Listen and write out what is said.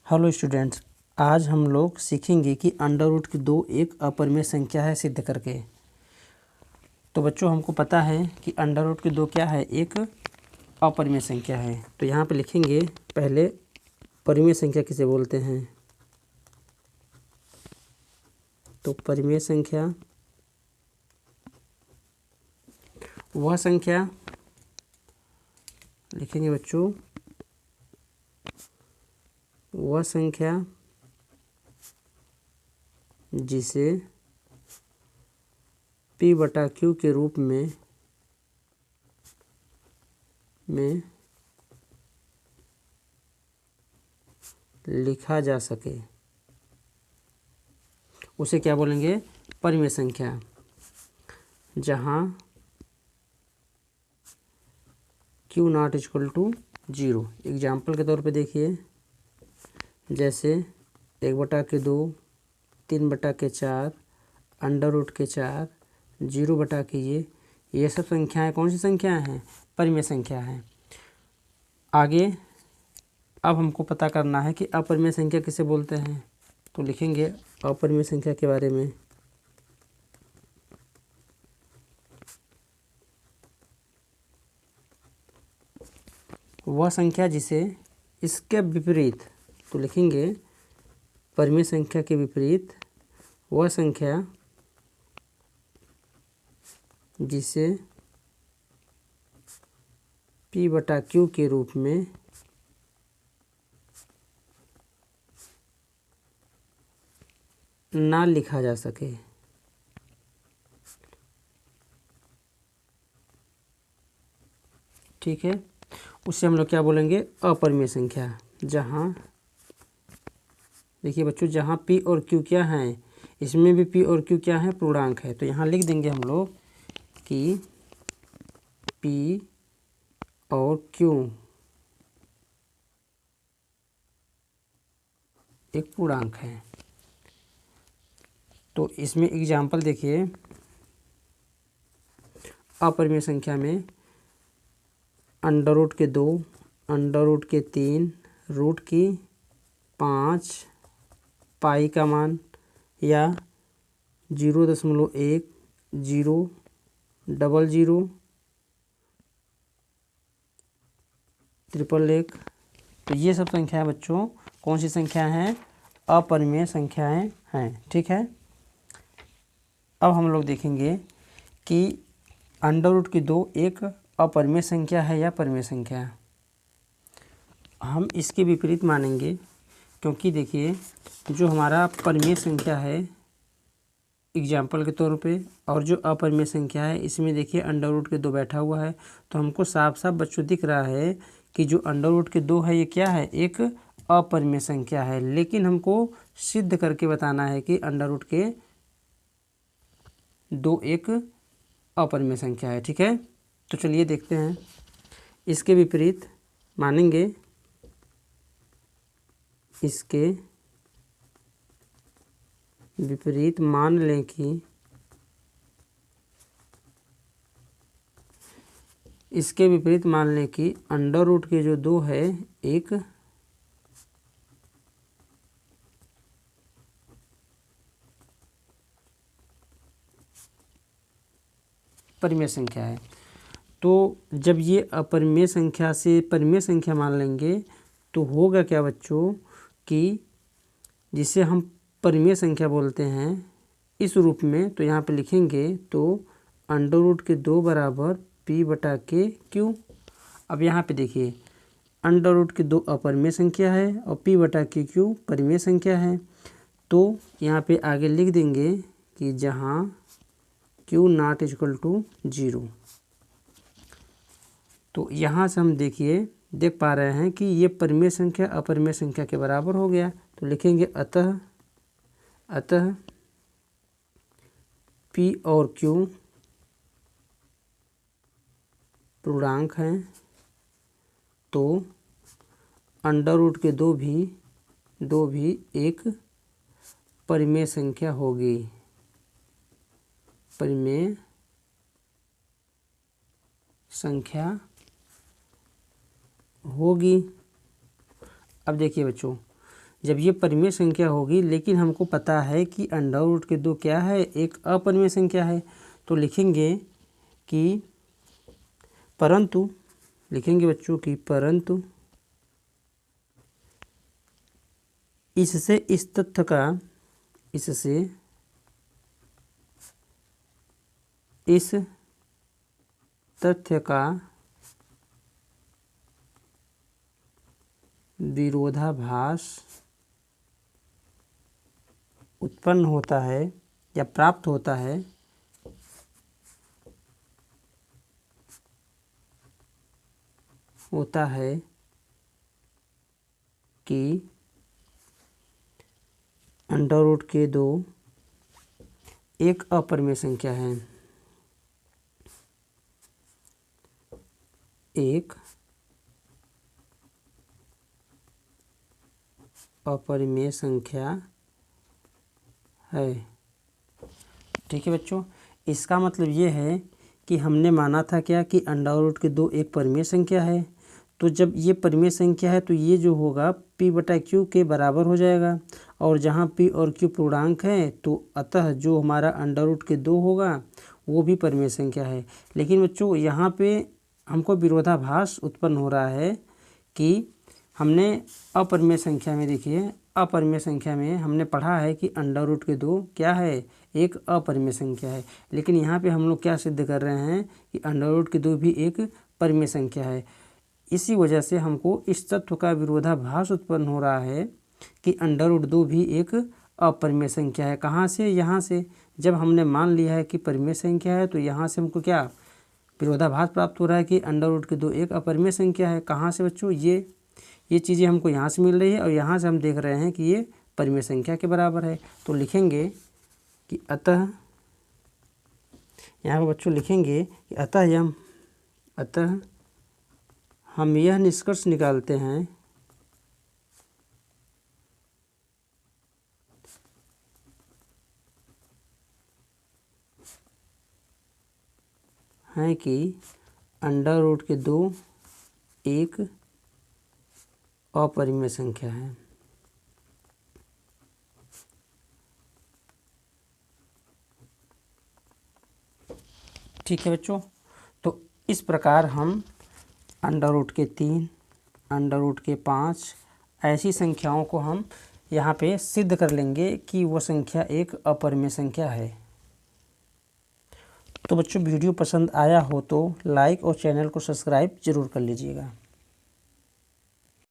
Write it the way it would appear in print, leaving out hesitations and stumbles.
Hello students, आज हम लोग सीखेंगे कि अंडर रूट की 2 एक अपरिमेय संख्या है सिद्ध करके। तो बच्चों, हमको पता है कि अंडर रूट की 2 क्या है, एक अपरिमेय संख्या है। तो यहाँ पे लिखेंगे पहले परिमेय संख्या किसे बोलते हैं। तो परिमेय संख्या वह संख्या लिखेंगे बच्चों, वह संख्या जिसे P/Q के रूप में लिखा जा सके, उसे क्या बोलेंगे, परिमेय संख्या। जहाँ Q ≠ 0। एग्जाम्पल के तौर पे देखिए, जैसे 1/2, 3/4, अंडर रूट के 4, 0/के ये सब संख्याएं कौन सी संख्याएं हैं, परिमेय संख्या हैं। आगे अब हमको पता करना है कि अपरिमेय संख्या किसे बोलते हैं। तो लिखेंगे अपरिमेय संख्या के बारे में। वह संख्या जिसे इसके विपरीत, तो लिखेंगे परिमेय संख्या के विपरीत वह संख्या जिसे P/Q के रूप में ना लिखा जा सके। ठीक है, उससे हम लोग क्या बोलेंगे, अपरिमेय संख्या। जहाँ देखिए बच्चों, जहाँ P और Q क्या हैं, इसमें भी P और Q क्या है, पूर्णांक है। तो यहाँ लिख देंगे हम लोग कि P और Q एक पूर्णांक है। तो इसमें एग्जाम्पल देखिए, अपरिमेय संख्या में अंडर रूट के 2, अंडर रूट के 3, रूट की 5, पाई का मान या 0.1, 0, 00, 111। तो ये सब संख्याएं बच्चों कौन सी संख्याएं हैं, अपरिमेय संख्याएं हैं। ठीक है, अब हम लोग देखेंगे कि अंडर रूट की 2 एक अपरिमेय संख्या है या परिमेय संख्या। हम इसके विपरीत मानेंगे, क्योंकि देखिए जो हमारा परिमेय संख्या है एग्जाम्पल के तौर पे, और जो अपरिमेय संख्या है इसमें देखिए अंडर रूट के 2 बैठा हुआ है। तो हमको साफ साफ बच्चों दिख रहा है कि जो अंडर रूट के 2 है ये क्या है, एक अपरिमेय संख्या है। लेकिन हमको सिद्ध करके बताना है कि अंडर रूट के 2 एक अपरिमेय संख्या है। ठीक है, तो चलिए देखते हैं। इसके विपरीत मानेंगे, इसके विपरीत मान लें कि इसके विपरीत मान लें कि अंडर रूट के जो 2 है एक परिमेय संख्या है। तो जब ये अपरिमेय संख्या से परिमेय संख्या मान लेंगे तो होगा क्या बच्चों, कि जिसे हम परिमेय संख्या बोलते हैं इस रूप में, तो यहाँ पे लिखेंगे तो अंडर रूट के 2 बराबर P/Q। अब यहाँ पे देखिए अंडर रूट के 2 अपरिमेय संख्या है और P/Q परिमेय संख्या है। तो यहाँ पे आगे लिख देंगे कि जहाँ Q ≠ 0। तो यहाँ से हम देख पा रहे हैं कि ये परिमेय संख्या अपरिमेय संख्या के बराबर हो गया। तो लिखेंगे अतः P और Q पूर्णांक हैं, तो अंडर रूट के 2 भी एक परिमेय संख्या होगी, परिमेय संख्या होगी। अब देखिए बच्चों, जब ये परिमेय संख्या होगी, लेकिन हमको पता है कि अंडर रूट के 2 क्या है, एक अपरिमेय संख्या है, तो लिखेंगे कि परंतु, लिखेंगे बच्चों की परंतु इससे इस तथ्य का, इससे इस तथ्य का विरोधाभास उत्पन्न होता है या प्राप्त होता है, कि अंडर रूट के 2 एक अपरिमेय संख्या है, एक अपरिमेय संख्या है। ठीक है बच्चों, इसका मतलब ये है कि हमने माना था क्या कि अंडर रूट के 2 एक परिमेय संख्या है, तो जब ये परिमेय संख्या है तो ये जो होगा p/q के बराबर हो जाएगा, और जहाँ p और q पूर्णांक है तो अतः जो हमारा अंडर रूट के 2 होगा वो भी परिमेय संख्या है। लेकिन बच्चों यहाँ पे हमको विरोधाभास उत्पन्न हो रहा है कि हमने अपरिमेय संख्या में, देखिए अपरिमेय संख्या में हमने पढ़ा है कि अंडर रूट के 2 क्या है, एक अपरिमेय संख्या है, लेकिन यहाँ पे हम लोग क्या सिद्ध कर रहे हैं कि अंडर रूट के 2 भी एक परिमेय संख्या है। इसी वजह से हमको इस तत्व का विरोधाभास उत्पन्न हो रहा है कि अंडर रूट 2 भी एक अपरिमेय संख्या है। कहाँ से, यहाँ से। जब हमने मान लिया है कि परिमेय संख्या है तो यहाँ से हमको क्या विरोधाभास प्राप्त हो रहा है कि अंडर रूट के 2 एक अपरिमेय संख्या है। कहाँ से बच्चों, ये चीज़ें हमको यहाँ से मिल रही है और यहाँ से हम देख रहे हैं कि ये परिमेय संख्या के बराबर है। तो लिखेंगे कि अतः, यहाँ पर बच्चों लिखेंगे कि अतः हम यह निष्कर्ष निकालते हैं कि अंडर रूट के 2 एक अपरिमेय संख्या है। ठीक है बच्चों, तो इस प्रकार हम अंडर रूट के 3, अंडर रूट के 5 ऐसी संख्याओं को हम यहाँ पे सिद्ध कर लेंगे कि वो संख्या एक अपरिमेय संख्या है। तो बच्चों वीडियो पसंद आया हो तो लाइक और चैनल को सब्सक्राइब जरूर कर लीजिएगा।